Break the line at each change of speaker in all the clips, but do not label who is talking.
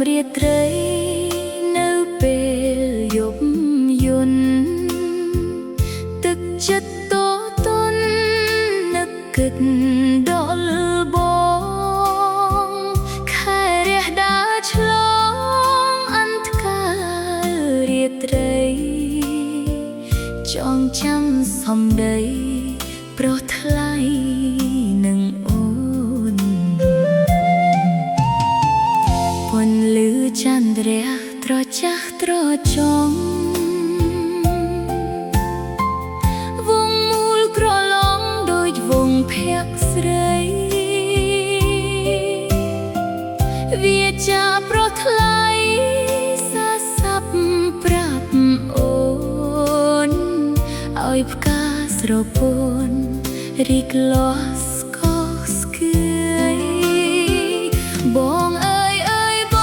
រាត្រីនៅពេលយប់យន់ទឹកចិត្តតទន់នឹកគិតដល់បងខែរះដើរឆ្លងអន្ទកាលរាត្រីចងចាំសំដីប្រុសថ្លៃនឹងអូនពន្លឺចន្ទរះត្រចះត្រចង់វងមូលក្រឡងដូចវងភក្ត្រស្រីវាចាប្រុសថ្លៃសាស័ព្ទប្រាប់អូនឲ្យផ្កាស្រពោនរីកលាស់ស្កស្គយបងអើយប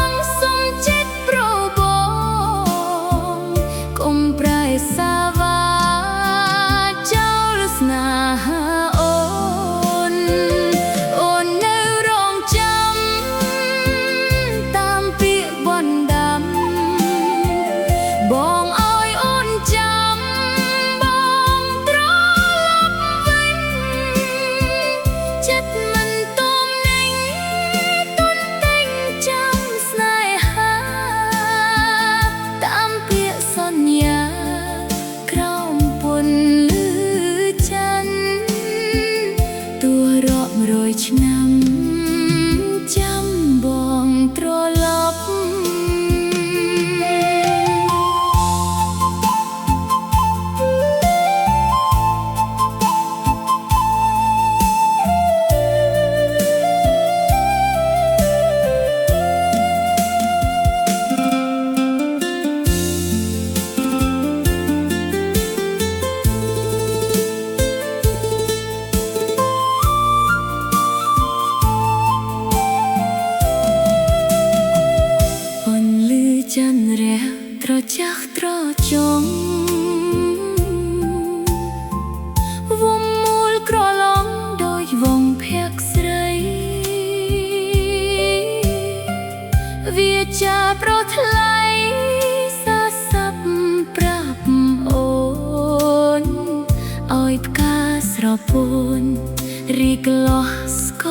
ងសុំចិត្តប្របងកុំប្រែសាវាចោលស្នេហាអូននៅរងចាំតាមពាក្យបណ្ដាំបងឲ្យអូនចាំបងត្រឡប់វិញចិត្តមិនទុំនឹងទុនតែងចាំស្នេហាតាមពាក្យសន្យាក្រោមពន្លឺច័ន្ទទួរាប់រយឆ្នាំចាំបងត្រឡប់ចន្ទរះត្រចះត្រចង់វងមូលក្រឡងដូចវងភក្ត្រស្រីវាចាប្រុសថ្លៃសាស័ព្ទប្រាប់អូនឲ្យផ្កាស្រពោនរីកលាស់ស្ក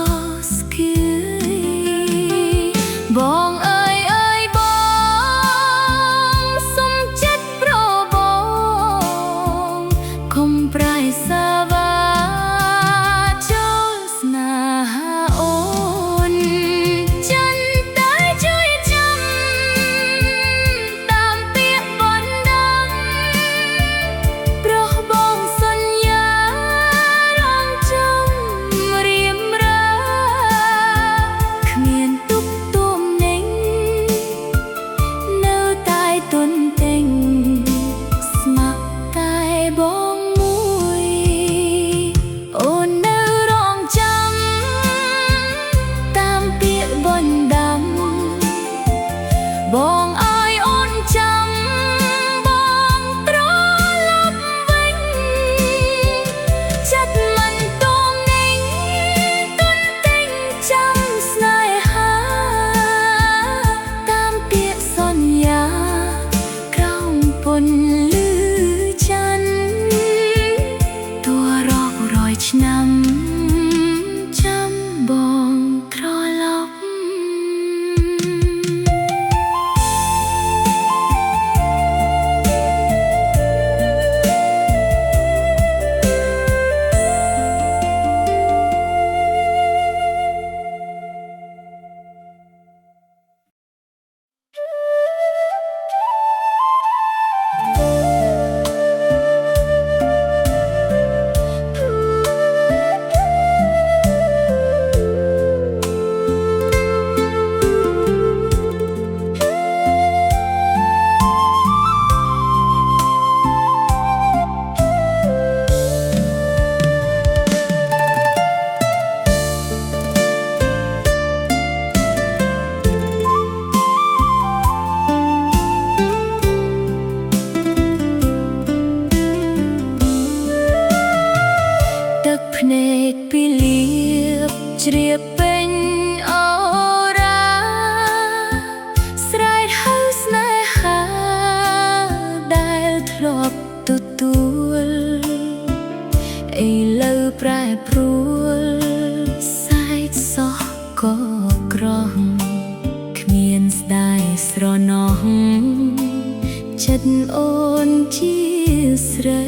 ស្គយបងអើយប្រែសាវាចោលស្នេហាអូនចិនតែជួយចាំតាមពាក្យបណ្ដាំប្រុសបងសន្យារងចាំរៀមរាគ្មានទុកទុំនឹងនៅតែទុនតែងស្ម័គ្រតែបងបងឲ្យអូនចាំបងត្រឡប់វិញចិត្តមិនទុំនឹងទុនតែងចាំស្នេហាតាមពាក្យសន្យាក្រោមពន្លឺច័ន្ទទួរាប់រយឆ្នាំចាំបងត្រឡប់ជ្រាបពេញអូរ៉ា ស្រណោះចិត្តអូនជាស្រី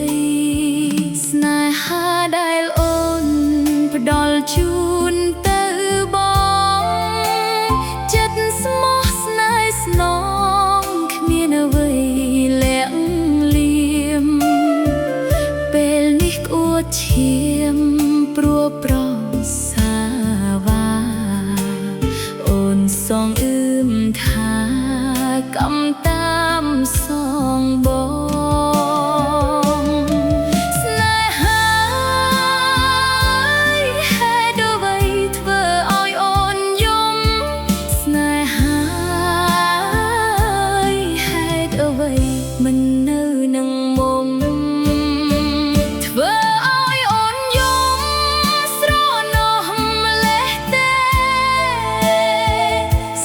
ស្នេហាដែលអូនផ្ដល់ជូនទៅបងចិត្តស្មោះស្នេហ៍ស្នងគ្មានអ្វីលាក់លៀមពេលនេះក្អួតឈាមព្រោះប្រសាវ៉ាអូនសងអឺមថាកំតាមសងបងស្នេហាហេតុអ្វីធ្វើឲ្យអូនយំស្នេហាហេតុអ្វីមិននៅនឹងមុំធ្វើឲ្យអូនយំស្រណោះម្លេះទេ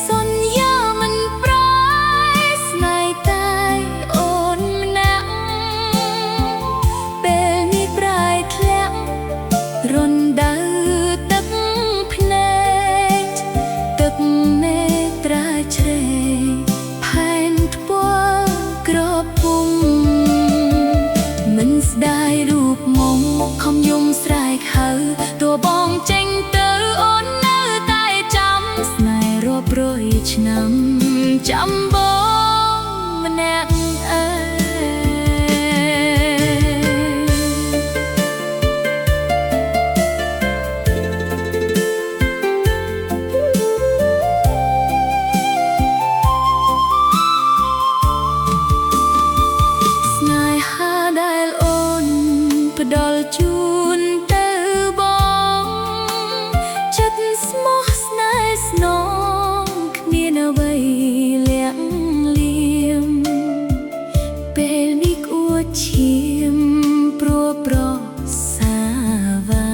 សន្យាមិនប្រែស្នេហ៍តែអូនម្នាក់ពេលនេះប្រែធ្លាក់រណ្ដៅទឹកភ្នែកទឹកនេត្រាជ្រេផែនថ្ពាល់ក្រពុំមិនស្ដាយរូបមុំខំយំស្រែកហៅតួបងចេញទៅអូននៅតែចាំស្នេហ៍រាប់រយឆ្នាំចាំបងម្នាក់ឯងស្នេហាដែលអូនផ្ដល់ជូនទៅបងចិត្តស្មោះស្នេហ៍ស្នងគ្មានអ្វីលាក់លៀមពេលនេះក្អួតឈាមព្រោះប្រសាវ៉ា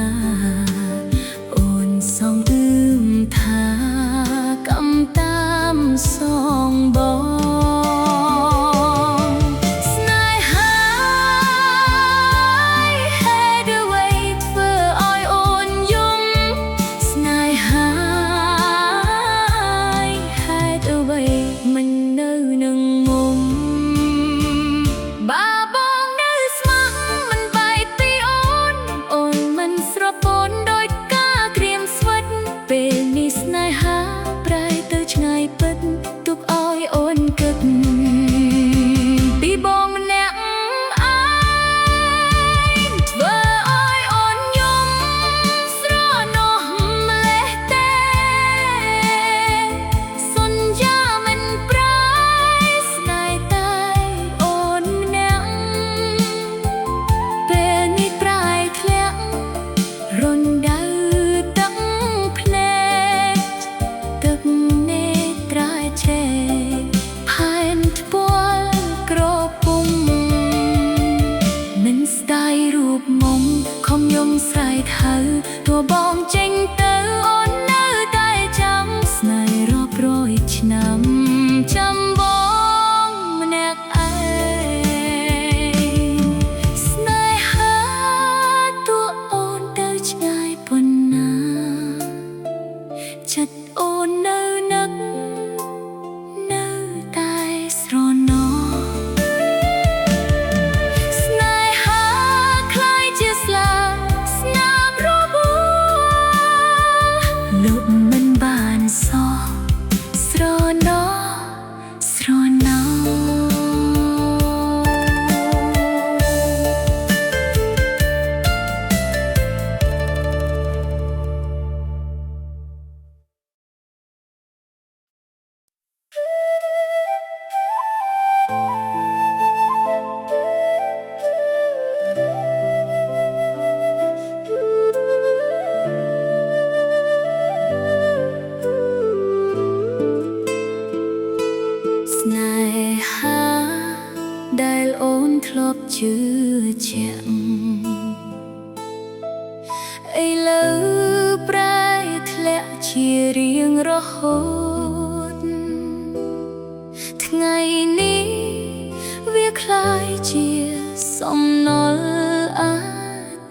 អូនសងអឺមថាកំតាមសងបងស្នេហាហេតុអ្វីធ្វើឲ្យអូនយំស្នេហាហេតុអ្វីមិននៅនឹងមុំបាបងនៅស្ម័គ្រមិនបែកពីអូនមិនស្រពន់ដោយការក្រៀមស្វិតពេលនេះស្នេហាប្រែទៅឆ្ងាយពិតទុកឲ្យអូនគិតពីបងម្នាក់ឯងធ្វើឲ្យអូនយំស្រណោះម្លេះទេសន្យាមិនប្រែស្នេហ៍តែអូនម្នាក់ពេលនេះប្រែធ្លាក់រណ្ដៅទឹកភ្នែកទឹកនេត្រាជ្រេផែនថ្ពាល់ក្រពុំមិនស្ដាយរូបមុំខំយំស្រែកហៅតួបងចេញទៅអូននៅតែចាំស្នេហ៍រាប់រយឆ្នាំចាំបងម្នាក់ឯងស្នេហាតួអូនទៅឆ្ងាយប៉ុណ្ណាចិត្តអូននៅនឹកនៅតែស្រណោះស្នេហាคล้ายជាស្លាបស្នាមរបួសលុបមិនបានសោះស្រណោះស្រណោះស្នេហាដែលអូនធ្លាប់ជឿជាក់ឥឡូវប្រែធ្លាក់ជារៀងរហូតថ្ងៃនេះវាคล้ายជាសំណល់អា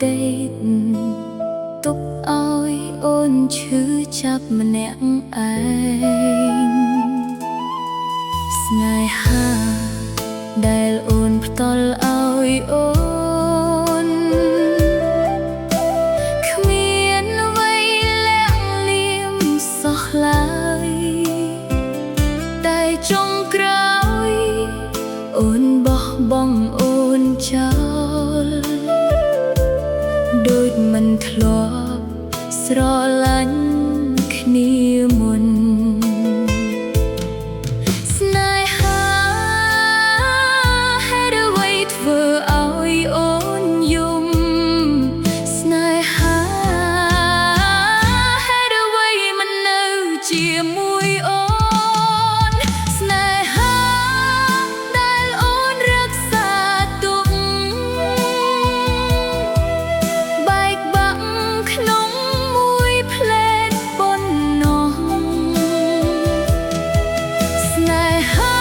ទិតទុកឲ្យអូនឈឺចាប់ម្នាក់ឯង នេហាដែលអូនផ្ដល់ឲ្យអូនគ្មានអ្វីលាក់លៀមសោះឡើយតែចុងក្រោយអូនបោះបង់អូនចោលដូចមិនធ្លាប់ស្រឡាញ់គ្នាមុនស្នេហាហេតុអ្វីធ្វើឲ្យអូនយំស្នេហាហេតុអ្វីមិននៅជាមួយអូនស្នេហាដែលអូនរក្សាទុកបែកបាក់ក្នុងមួយផ្លែតប៉ុណ្ណោះស្នេហា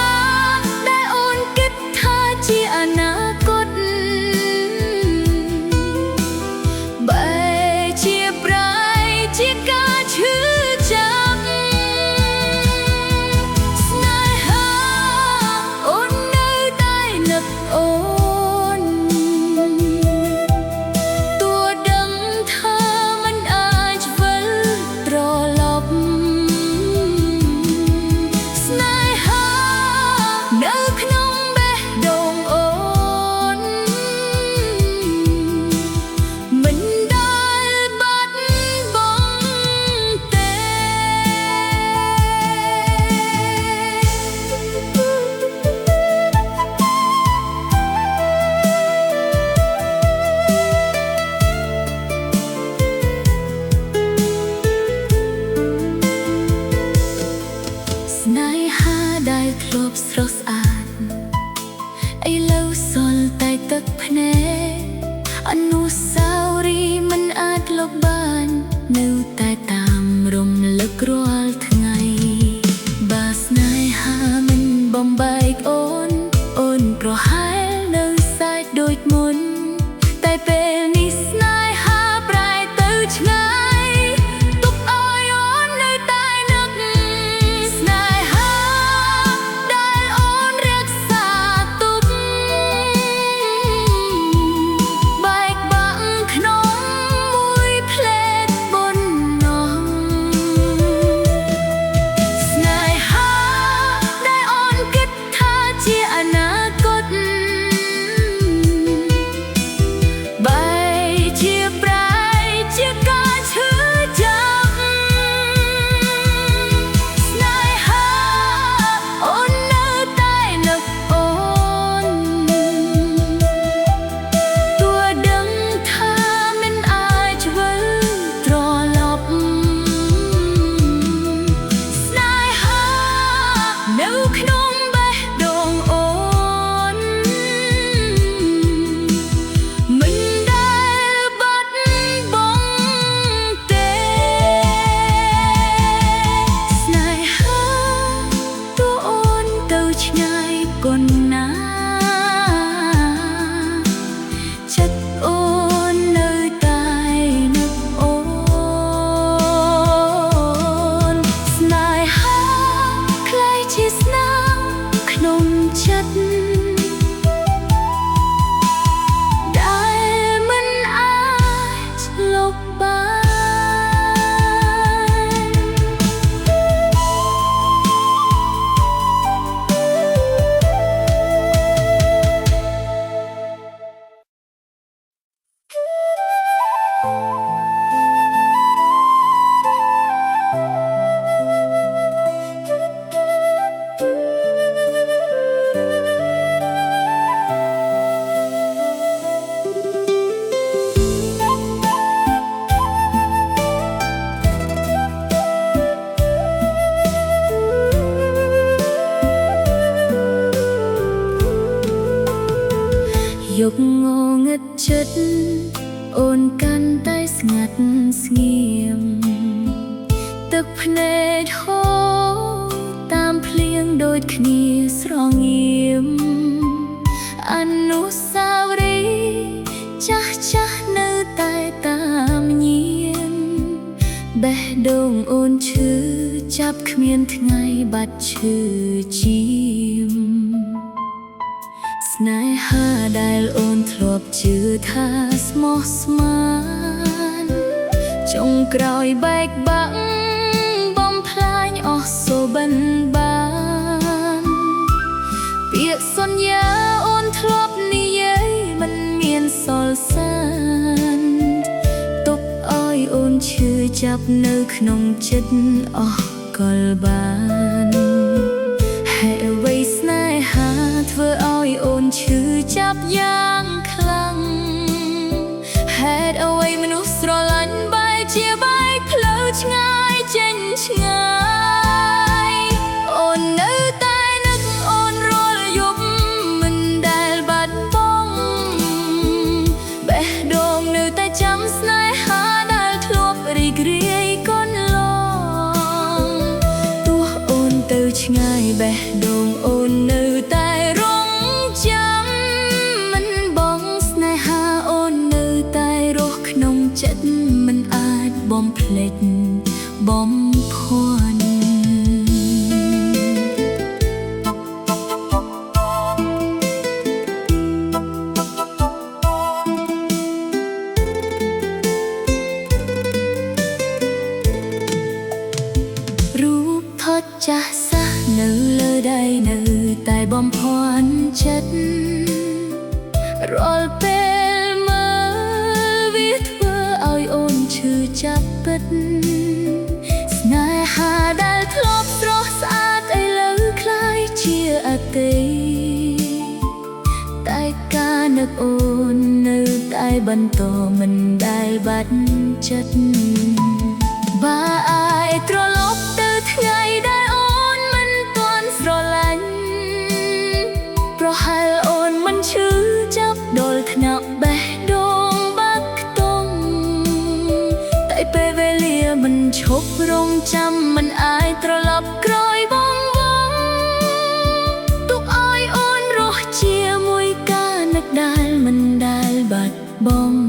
ដែលអូនគិតថាជាអនាគតបែរជាប្រែជាការឈឺចាប់ស្នេហាអូននៅតែនឹកអូនទោះដឹងថាមិនអាចវិលត្រឡប់ស្នេហានៅក្នុងបេះដូងអូនមិនដែលបាត់បង់ទេស្នេហាដែលធ្លាប់ស្រស់ស្អាតឥឡូវសល់តែទឹកភ្នែកអនុស្សាវរីយ៍មិនអាចលុបបាននៅតែតាមរំលឹករាល់ថ្ងៃបើស្នេហាមិនបំបែកអូនប្រហែលនៅសាច់ដូចមុនតែពេលនេះស្នេហាប្រែទៅឆ្ងាយទុកឲ្យអូននៅតែនឹកស្នេហាដែលអូនរក្សាទុកបែកបាក់ក្នុងមួយផ្លែតប៉ុណ្ណោះស្នេហាដែលអូនគិតថាជាអនាគតបែរជាប្រែជាការឈឺចាប់ស្នេហាអូននៅតែនឹកអូនទោះដឹងថាមិនអាចវិលត្រឡប់ស្នេហានៅក្នុងបេះដូងអូនមិនដែលបាត់បង់ទេស្នេហាទោះអូនទៅឆ្ងាយប៉ុណ្ណាចិត្តអូននៅតែនឹកអូនស្នេហាក្លាយជាស្នាមក្នុងចិត្តដែលមិនអាចលុបបាន យប់ងងឹតចិត្តអូនកាន់តែស្ងាត់ស្ងៀមទឹកភ្នែកហូរតាមភ្លៀងដូចគ្នាស្រងៀមអនុស្សាវរីយ៍ចាស់ចាស់នៅតែតាមញៀន បេះដូងអូនឈឺចាប់គ្មានថ្ងៃបាត់ឈឺជាមស្នេហាដែលអូនធ្លាប់ជឿថាស្មោះស្ម័គ្រចុងក្រោយបែកបាក់បំផ្លាញអស់សូបិនបានពាក្យសន្យាអូនធ្លាប់និយាយមិនមានសល់សានទុកឲ្យអូនឈឺចាប់នៅក្នុងចិត្តអស់កលបានហេតុអ្វីស្នេហាធ្វើឲ្យអូនឈឺចាប់យ៉ាងខ្លាំងហេតុអ្វីមនុស្សស្រឡាញ់បែកជាបែកផ្លូវឆ្ងាយចេញឆ្ងាយអូននៅតែនឹកអូនរាល់យប់មិនដែលបាត់បង់បេះដូងនៅតែចាំស្នេហាដែលធ្លាប់រីករាយកូនឡងទោះអូនទៅឆ្ងាយបេះដូងអូននៅតែរងចាំមិនបងស្នេហាអូននៅតែរស់ក្នុងចិត្តមិនអាចបំភ្លេចបំភាន់រូបថតចាស់សាស់នៅលើដៃនៅតែបំភាន់ចិត្តរាល់ពេលមើលវាធ្វើឲ្យអូនឈឺចាប់ពិតស្នេហាដែលធ្លាប់ស្រស់ស្អាតឥឡូវคล้ายជាអតីតតែការនឹកអូននៅតែបន្តមិនដែលបាត់ចិត្តបើអាចត្រឡប់ទៅថ្ងៃដែលអូនមិនទាន់ស្រឡាញ់ប្រហែលអូនមិនឈឺចាប់ដល់ថ្នាក់បេះដូងបាក់ខ្ទង់តែពេលវេលាមិនឈប់រងចាំមិនអាចត្រឡប់ក្រោយបងទុកឲ្យអូនរស់ជាមួយការនឹកដែលមិនដែលបាត់បង់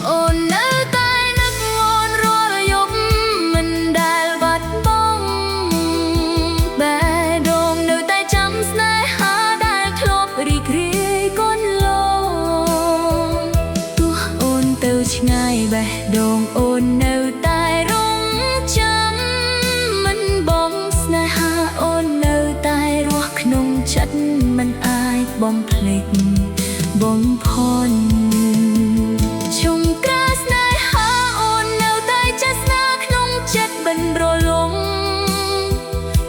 អូននៅតែនឹកអូនរាល់យប់មិនដែលបាត់បង់បេះដូងនៅតែចាំស្នេហាដែលធ្លាប់រីករាយកូនឡងទោះអូនទៅឆ្ងាយបេះដូងអូននៅតែរងចាំមិនបងស្នេហាអូននៅតែរស់ក្នុងចិត្តមិនអាចបំភ្លេចបំភាន់ជុំក្រៅស្នេហាអូននៅតែចេះស្នាក្នុងចិត្តបិនរលំ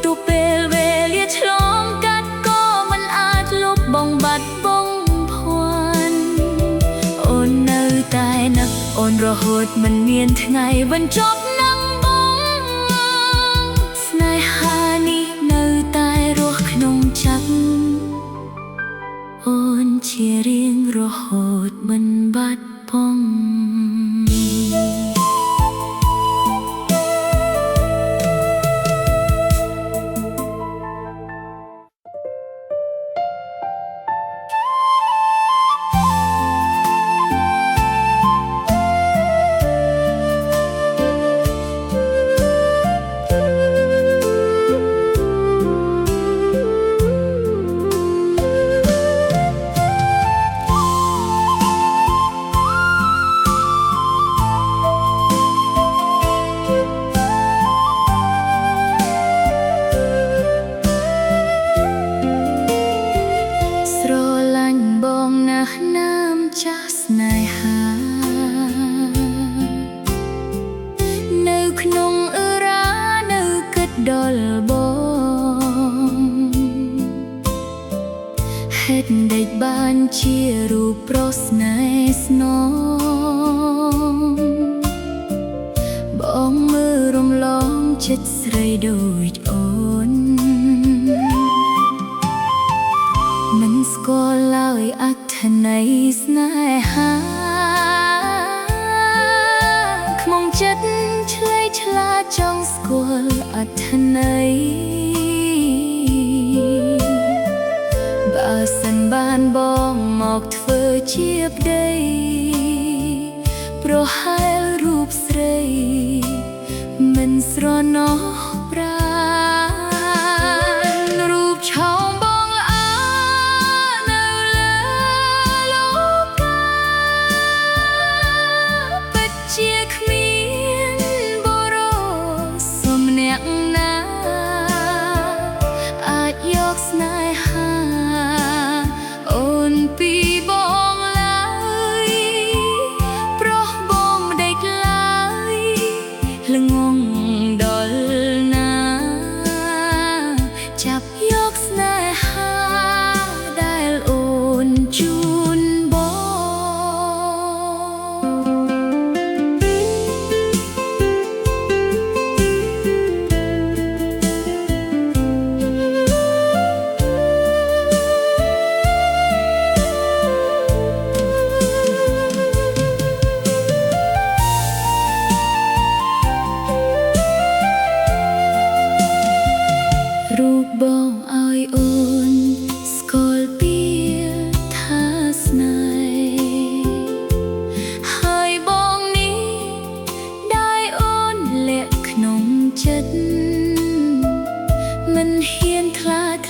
ទោះពេលវេលាឆ្លងកាត់ក៏មិនអាចលុបបងបាត់បងភាន់អូននៅតែនឹកអូនរហូតមិនមានថ្ងៃបញ្ចប់នឹងបងស្នេហានេះនៅតែរស់ក្នុងចិត្តអូនជារៀងរហូតមិនបាត់បង់ដល់បងហេតុដេចបានជារូបប្រុសស្នេហ៍ស្នងបងមើលរំលងចិត្តស្រីដូចអូនមិនស្គាល់ឡើយអត្ថន័យស្នេហាខ្មុំចិត្តឆ្លេឆ្លាចង់ស្គាល់អត្ថន័យបើសិនបានបងមកធ្វើជាប្តីប្រហែលរូបស្រី មិនស្រណោះប្រាណរូបឆោមបងល្អនៅលើលោកកាពិតជាគ្មានបុរសម្នាក់ណាអាចយកស្នេហាអូនពីបងឡើយប្រុសបងមិនដេកឡើយល្ងងដល់ណាចាប់យកស្នេហាដែលអូនជូនបង រូបបងឲ្យអូនស្គាល់ពីថាស្នេហ៍ហើយបងនេះได้អូនលាក់ក្នុងចិត្តមិនហ៊ានខ្លាច